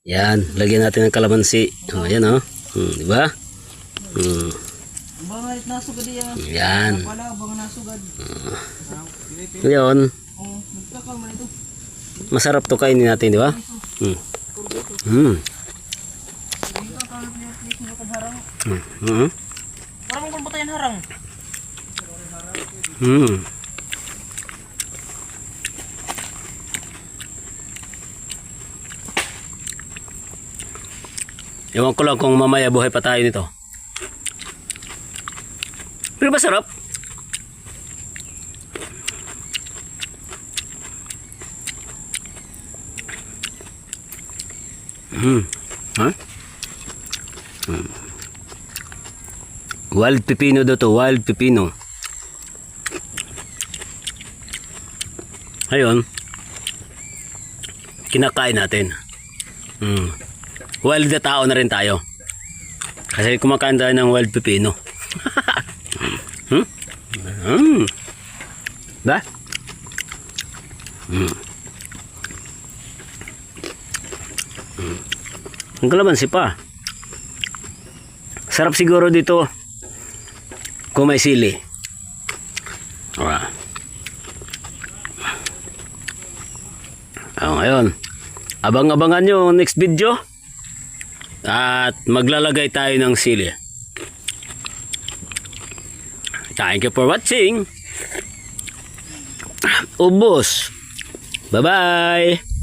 Yan, lagyan natin ng kalamansi. Oh, ayan oh. Di ba? Bangalit nasugad yan. Yan. Wala bang nasugad. Ngayon, Oh, nagkakamal ito. masarap to kainin natin, di ba? Parang kung batayan harang. Ewan ko lang kung mamaya buhay pa tayo nito. Pero masarap. Huh? Wild pepino daw to, wild pepino. Ayun. Kinakain natin. Wild na tao na rin tayo. Kasi kumakain tayo ng wild pepino. Ba? Ang kalamansi pa. Sarap siguro dito kung may sili. Ngayon, abang-abangan nyo next video. At maglalagay tayo ng sili. Thank you for watching. Ubos. Bye-bye.